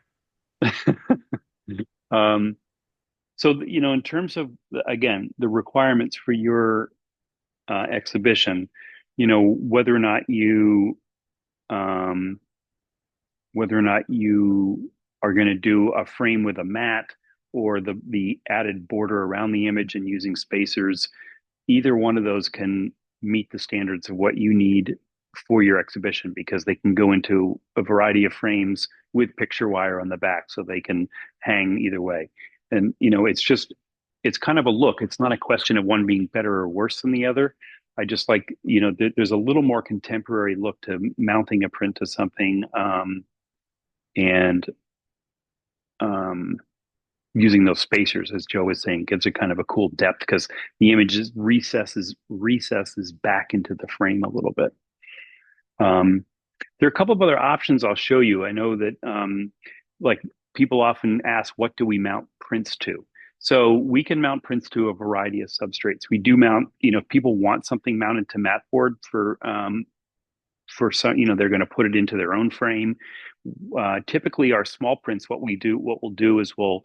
Um, so, in terms of, again, the requirements for your exhibition, whether or not um, you are going to do a frame with a mat or the added border around the image and using spacers, either one of those can meet the standards of what you need for your exhibition because they can go into a variety of frames with picture wire on the back so they can hang either way. And it's kind of a look. It's not a question of one being better or worse than the other. I just like, there's a little more contemporary look to mounting a print to something, and um, using those spacers, as Joe was saying, gives it kind of a cool depth because the image recesses back into the frame a little bit. There are a couple of other options I'll show you. I know that like people often ask, what do we mount prints to? So we can mount prints to a variety of substrates. We do mount, if people want something mounted to mat board for some, they're going to put it into their own frame. Typically, our small prints, what we'll do is we'll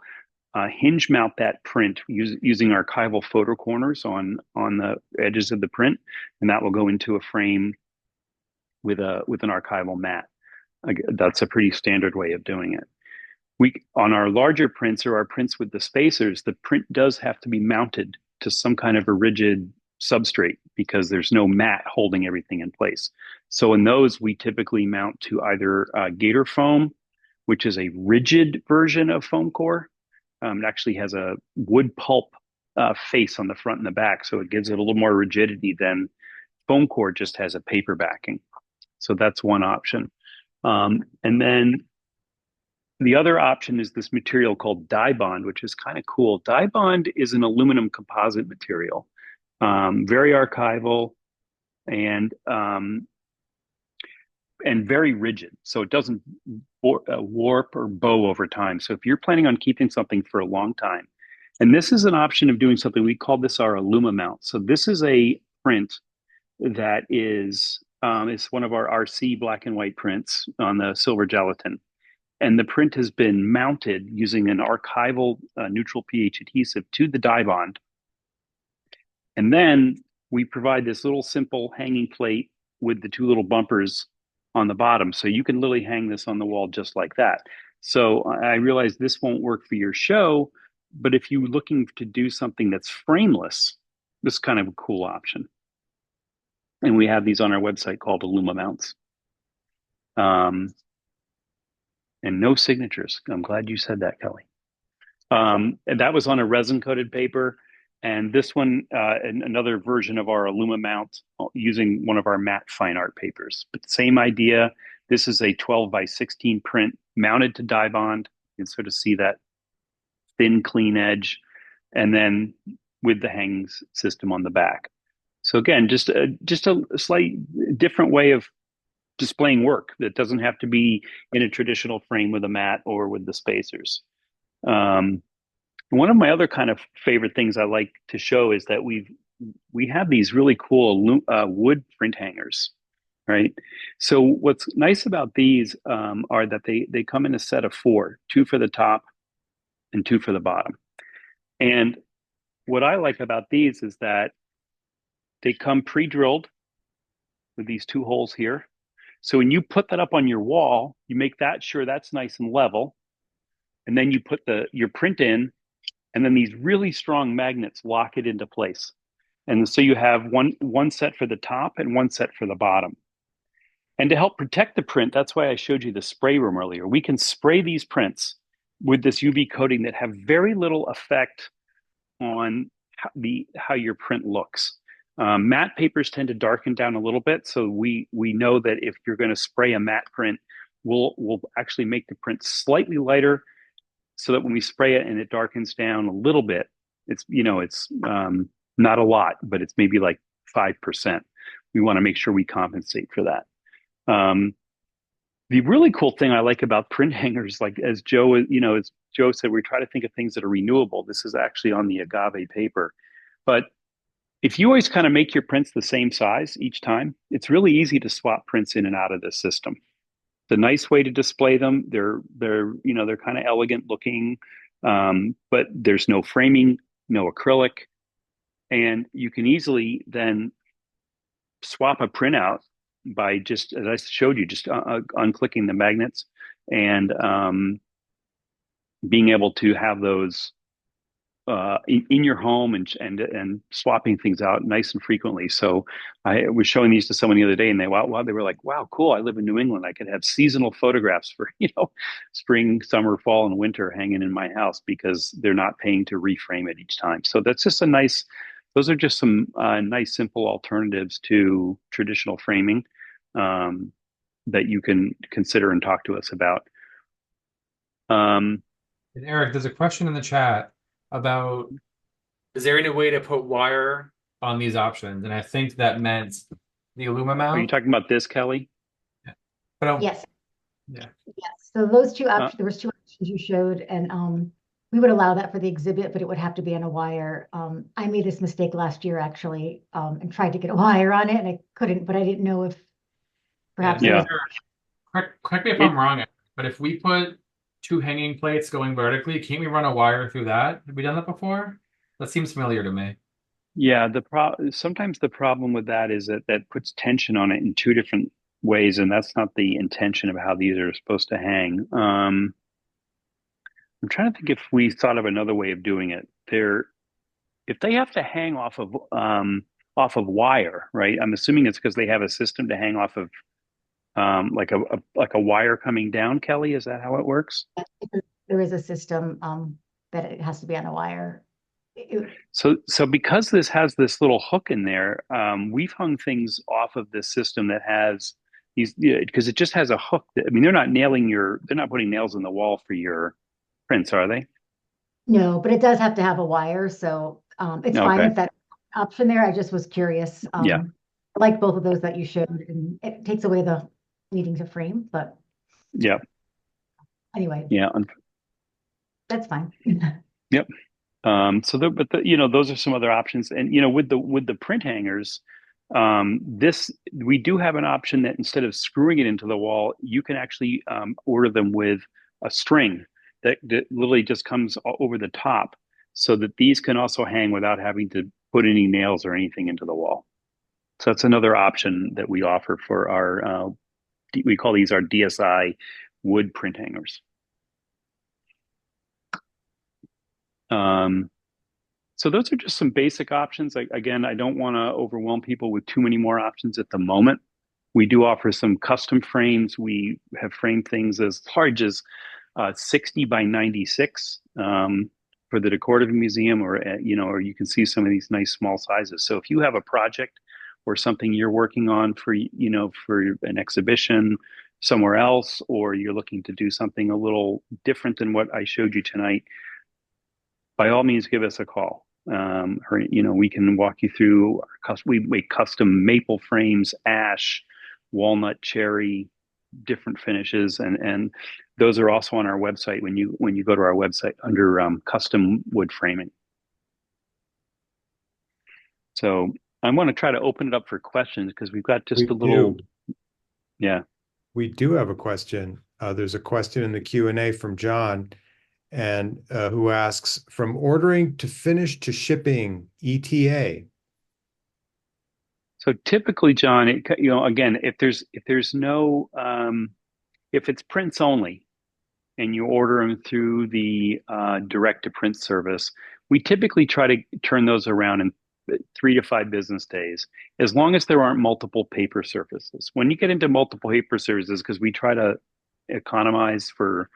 hinge mount that print using archival photo corners on the edges of the print, and that will go into a frame with an archival mat. That's a pretty standard way of doing it. We on our larger prints or our prints with the spacers, the print does have to be mounted to some kind of a rigid substrate because there's no mat holding everything in place. So in those, we typically mount to either Gator foam, which is a rigid version of foam core. It actually has a wood pulp face on the front and the back, so it gives it a little more rigidity than foam core just has a paper backing. So that's one option. And then the other option is this material called Dibond, which is kind of cool. Dibond is an aluminum composite material, very archival and very rigid. So it doesn't warp or bow over time. So if you're planning on keeping something for a long time, and this is an option of doing something, we call this our Aluma mount. So this is a print that is it's one of our RC black and white prints on the silver gelatin. And the print has been mounted using an archival neutral pH adhesive to the Dibond. And then we provide this little simple hanging plate with the two little bumpers on the bottom. So you can literally hang this on the wall just like that. So I realize this won't work for your show, but if you're looking to do something that's frameless, this is kind of a cool option. And we have these on our website called Aluma mounts. And no signatures. I'm glad you said that, Kelly. And that was on a resin coated paper. And this one, another version of our Aluma mount using one of our matte fine art papers. But same idea. This is a 12 by 16 print mounted to Dibond. You can sort of see that thin, clean edge. And then with the hangs system on the back. So again, just a slight different way of displaying work that doesn't have to be in a traditional frame with a mat or with the spacers. One of my other kind of favorite things I like to show is that we have these really cool wood print hangers, right? So what's nice about these are that they come in a set of four, two for the top and two for the bottom. And what I like about these is that they come pre-drilled with these two holes here. So when you put that up on your wall, you make that sure that's nice and level, and then you put your print in, and then these really strong magnets lock it into place. And so you have one set for the top and one set for the bottom. And to help protect the print, that's why I showed you the spray room earlier. We can spray these prints with this UV coating that have very little effect on how your print looks. Matte papers tend to darken down a little bit, so we know that if you're going to spray a matte print, we'll actually make the print slightly lighter, so that when we spray it and it darkens down a little bit, it's not a lot, but it's maybe like 5%. We want to make sure we compensate for that. The really cool thing I like about print hangers, like as Joe said, we try to think of things that are renewable. This is actually on the agave paper. But if you always kind of make your prints the same size each time, it's really easy to swap prints in and out of this system. It's a nice way to display them. They're kind of elegant looking, but there's no framing, no acrylic, and you can easily then swap a print out by just, as I showed you, just unclicking the magnets and being able to have those in your home and swapping things out nice and frequently. So I was showing these to someone the other day, and they were like, "Wow, cool! I live in New England. I could have seasonal photographs for spring, summer, fall, and winter hanging in my house because they're not paying to reframe it each time." So that's just a nice. Those are just some nice, simple alternatives to traditional framing that you can consider and talk to us about. And Eric, there's a question in the chat about, is there any way to put wire on these options? And I think that meant the Illuma Are you mount. talking about this, Kelly? But Yes, yeah. yes. So those two options, there was two options you showed, and we would allow that for the exhibit, but it would have to be on a wire. I made this mistake last year actually, and tried to get a wire on it, and I couldn't, but I didn't know if perhaps there Yeah. was. Correct me if It, I'm wrong, but if we put two hanging plates going vertically, can't we run a wire through that? Have we done that before? That seems familiar to me. yeah, sometimes the problem with that is that that puts tension on it in two different ways, and that's not the intention of how these are supposed to hang. I'm trying to think if we thought of another way of doing it. If they have to hang off of wire, right? I'm assuming it's because they have a system to hang off of like a wire coming down. Kelly, is that how it works? There is a system that it has to be on a wire. So because this has this little hook in there, we've hung things off of this system that has these, because it just has a hook. I mean, they're not putting nails in the wall for your prints, are they? No, but it does have to have a wire, so it's fine Okay. with that option there. I just was curious. Yeah. I like both of those that you showed, and it takes away the needing to frame, but Yeah. anyway, Yeah. that's fine. Yep. Those are some other options. And with the print hangers, this we do have an option that instead of screwing it into the wall, you can actually order them with a string that literally just comes over the top, so that these can also hang without having to put any nails or anything into the wall. So that's another option that we offer for our we call these our DSI wood print hangers. Um, So those are just some basic options. Again, I don't want to overwhelm people with too many more options at the moment. We do offer some custom frames. We have framed things as large as 60 by 96 for the decorative museum, or you can see some of these nice small sizes. So if you have a project or something you're working on for an exhibition somewhere else, or you're looking to do something a little different than what I showed you tonight, by all means, give us a call. We can walk you through. We make custom maple frames, ash, walnut, cherry, different finishes, and those are also on our website. When you go to our website under custom wood framing. So I want to try to open it up for questions because we've got just We a little. do. Yeah. We do have a question. There's a question in the Q&A from John, and who asks, from ordering to finish to shipping ETA. So typically, John, again, if it's prints only, and you order them through the direct to print service, we typically try to turn those around in 3 to 5 business days, as long as there aren't multiple paper surfaces. When you get into multiple paper surfaces, because we try to economize for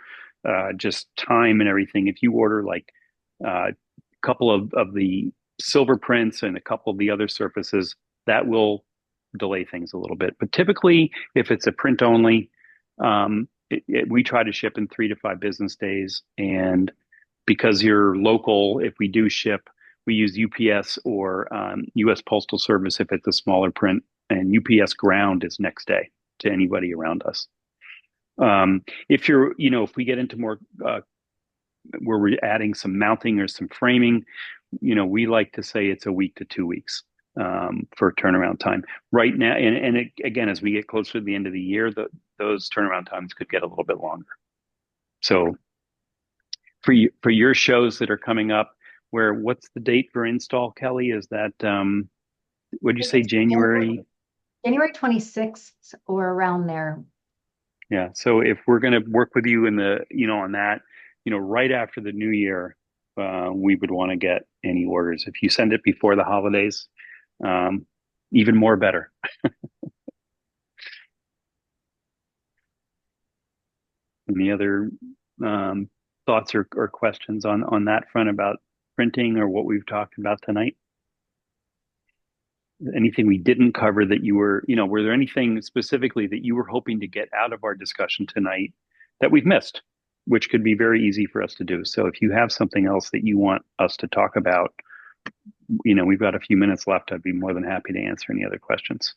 just time and everything, if you order like a couple of the silver prints and a couple of the other surfaces, that will delay things a little bit. But typically, if it's a print only, we try to ship in 3 to 5 business days. And because you're local, if we do ship, we use UPS or US Postal Service if it's a smaller print, and UPS ground is next day to anybody around us. If you're, if we get into more where we're adding some mounting or some framing, we like to say it's a week to 2 weeks for turnaround time. Right now, and again, as we get closer to the end of the year, those turnaround times could get a little bit longer. So for your shows that are coming up, what's the date for install, Kelly? Is that would you say January? January 26th or around there. Yeah. So if we're going to work with you in on that, right after the new year, we would want to get any orders. If you send it before the holidays, even more better. Any other thoughts or questions on that front about printing or what we've talked about tonight? Anything we didn't cover that were there anything specifically that you were hoping to get out of our discussion tonight that we've missed, which could be very easy for us to do. So if you have something else that you want us to talk about, we've got a few minutes left. I'd be more than happy to answer any other questions.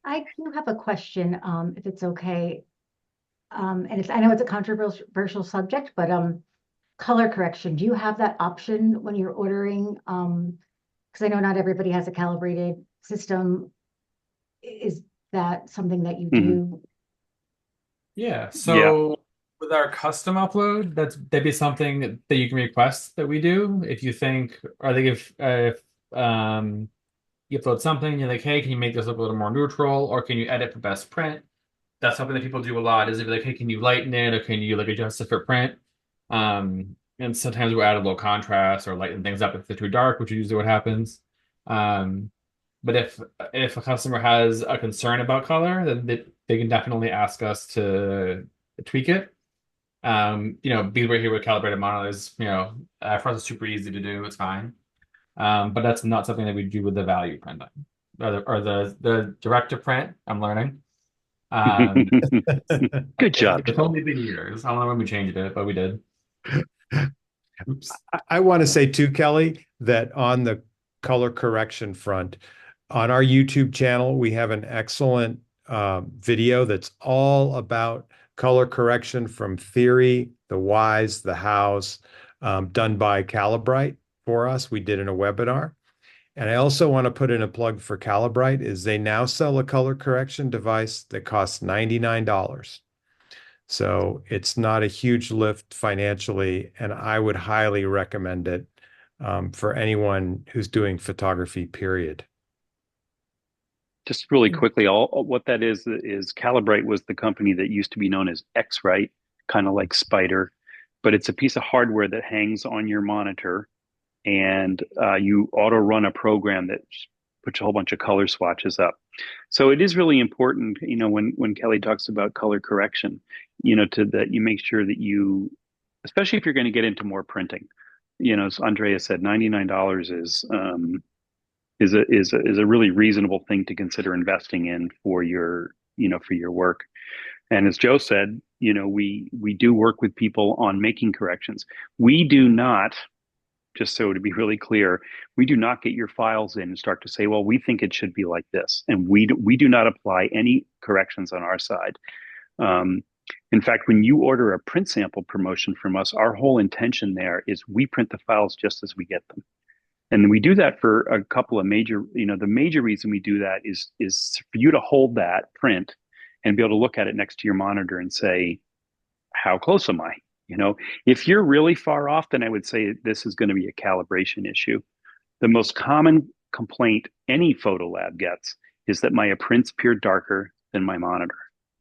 I do have a question, if it's okay. And I know it's a controversial subject, but color correction, do you have that option when you're ordering? Because I know not everybody has a calibrated system. Is that something that you do? Yeah. So with our custom upload, that'd be something that you can request that we do. If you think, or I think if you upload something and you're like, hey, can you make this look a little more neutral, or can you edit for best print? That's something that people do a lot. Is if like, hey, can you lighten it, or can you like adjust it for print? And sometimes we'll add a little contrast or lighten things up if they're too dark, which is usually what happens. But if a customer has a concern about color, then they can definitely ask us to tweak it. Because we're here with calibrated monitors, for us it's super easy to do. It's fine. But that's not something that we do with the value printing or the direct to print. I'm learning. Good job. It's only been years. I don't know when we changed it, but we did. Oops. I want to say too, Kelly, that on the color correction front, on our YouTube channel, we have an excellent video that's all about color correction from theory, the whys, the hows, done by Calibrite for us. We did in a webinar. And I also want to put in a plug for Calibrite is they now sell a color correction device that costs $99. So it's not a huge lift financially, and I would highly recommend it for anyone who's doing photography, period. Just really quickly, what that is Calibrite was the company that used to be known as X-Rite, kind of like Spider, but it's a piece of hardware that hangs on your monitor, and you auto run a program that puts a whole bunch of color swatches up. So it is really important, when Kelly talks about color correction, to that you make sure that you, especially if you're going to get into more printing, as Andrea said, $99 is a really reasonable thing to consider investing in for your work. And as Joe said, we do work with people on making corrections. We do not, just so to be really clear, we do not get your files in and start to say, well, we think it should be like this. And we do not apply any corrections on our side. In fact, when you order a print sample promotion from us, our whole intention there is we print the files just as we get them. And we do that for a couple of major, the major reason we do that is for you to hold that print and be able to look at it next to your monitor and say, how close am I? If you're really far off, then I would say this is going to be a calibration issue. The most common complaint any photo lab gets is that my prints appear darker than my monitor.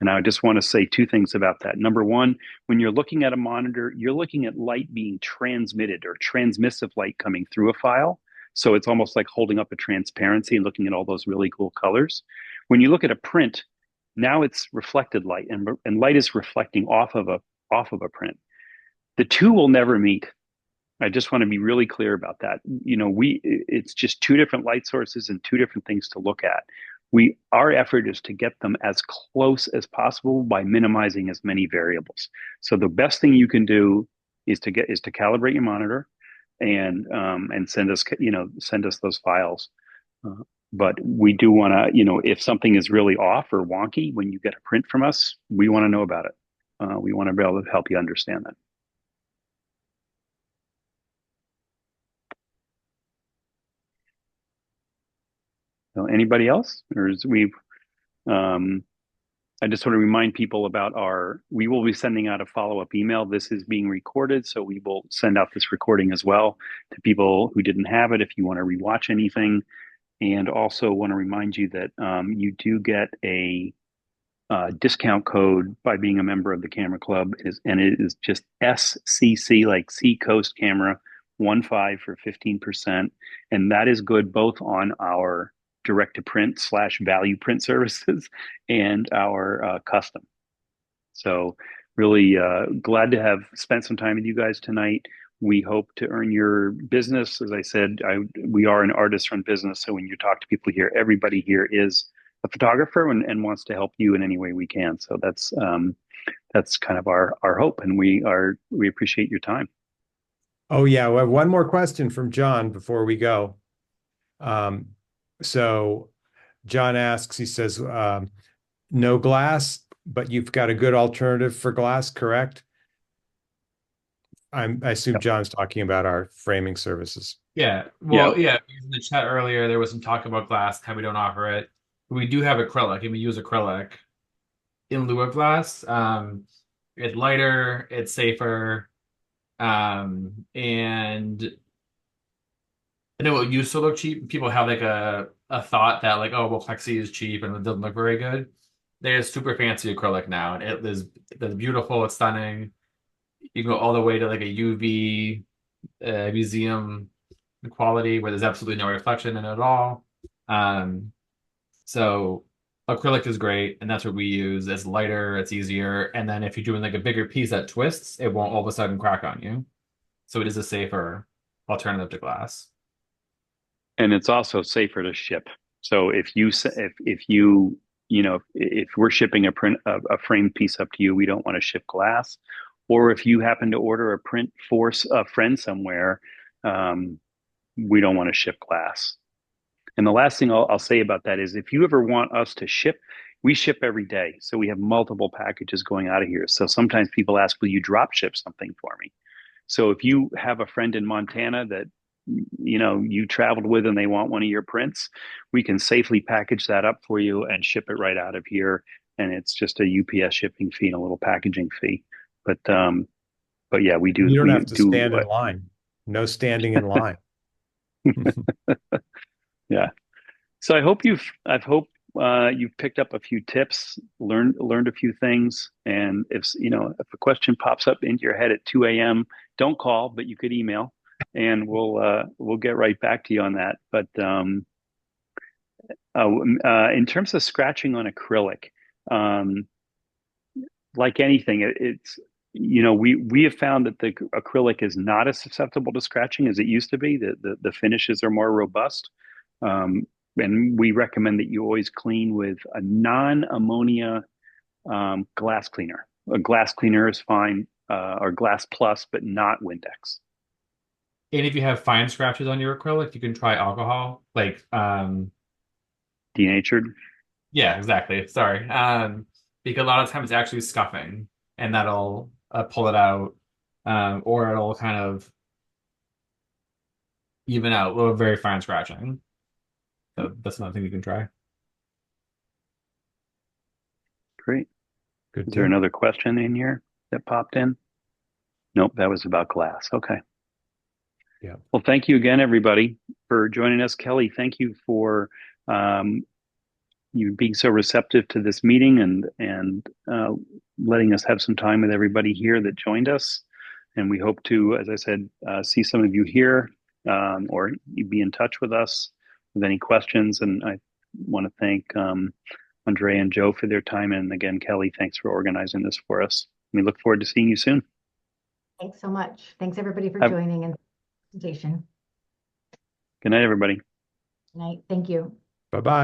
And I just want to say two things about that. Number one, when you're looking at a monitor, you're looking at light being transmitted or transmissive light coming through a file. So it's almost like holding up a transparency and looking at all those really cool colors. When you look at a print, now it's reflected light, and light is reflecting off of a print. The two will never meet. I just want to be really clear about that. It's just two different light sources and two different things to look at. Our effort is to get them as close as possible by minimizing as many variables. So the best thing you can do is to calibrate your monitor and send us those files. But we do want to, if something is really off or wonky when you get a print from us, we want to know about it. We want to be able to help you understand that. So anybody else? I just want to remind people about we will be sending out a follow-up email. This is being recorded, so we will send out this recording as well to people who didn't have it if you want to rewatch anything. And also want to remind you that you do get a discount code by being a member of the Camera Club, and it is just SCC, like Seacoast Camera 15 for 15%. And that is good both on our direct to print / value print services and our custom. So really glad to have spent some time with you guys tonight. We hope to earn your business. As I said, we are an artist-run business, so when you talk to people here, everybody here is a photographer and wants to help you in any way we can. So that's kind of our hope, and we appreciate your time. Oh yeah, we have one more question from John before we go. So John asks, he says, no glass, but you've got a good alternative for glass, correct? I assume Yep. John's talking about our framing services. Yeah. Well, yeah, in the chat earlier, there was some talk about glass, how we don't offer it. We do have acrylic, and we use acrylic in lieu of glass. It's lighter, it's safer, and I know it used to look cheap. People have like a thought that like, oh, well, plexi is cheap and it doesn't look very good. There's super fancy acrylic now, and it's beautiful, it's stunning. You can go all the way to like a UV museum quality where there's absolutely no reflection in it at all. So acrylic is great, and that's what we use. It's lighter, it's easier, and then if you're doing like a bigger piece that twists, it won't all of a sudden crack on you. So it is a safer alternative to glass. And it's also safer to ship. So if we're shipping a framed piece up to you, we don't want to ship glass. Or if you happen to order a print for a friend somewhere, we don't want to ship glass. And the last thing I'll say about that is if you ever want us to ship, we ship every day. So we have multiple packages going out of here. So sometimes people ask, will you drop ship something for me? So if you have a friend in Montana that you traveled with and they want one of your prints, we can safely package that up for you and ship it right out of here. And it's just a UPS shipping fee and a little packaging fee. But yeah, we do. You don't have to stand in line. No standing in line. Yeah. So I hope you've picked up a few tips, learned a few things, and if a question pops up into your head at 2 a.m., don't call, but you could email, and we'll get right back to you on that. But in terms of scratching on acrylic, like anything, we have found that the acrylic is not as susceptible to scratching as it used to be. The finishes are more robust. And we recommend that you always clean with a non-ammonia glass cleaner. A glass cleaner is fine, or Glass Plus, but not Windex. And if you have fine scratches on your acrylic, you can try alcohol, like Denatured. Yeah, exactly. Sorry. Because a lot of times it's actually scuffing, and that'll pull it out, or it'll kind of even out a little very fine scratching. So that's another thing you can try. Great. Good. Is there another question in here that popped in? Nope, that was about glass. Okay. Yeah. Well, thank you again, everybody, for joining us. Kelly, thank you for you being so receptive to this meeting and letting us have some time with everybody here that joined us. And we hope to, as I said, see some of you here or be in touch with us with any questions. And I want to thank Andrea and Joe for their time. And again, Kelly, thanks for organizing this for us. We look forward to seeing you soon. Thanks so much. Thanks everybody for Have, joining and presentation. good night, everybody. Good night. Thank you. Bye-bye.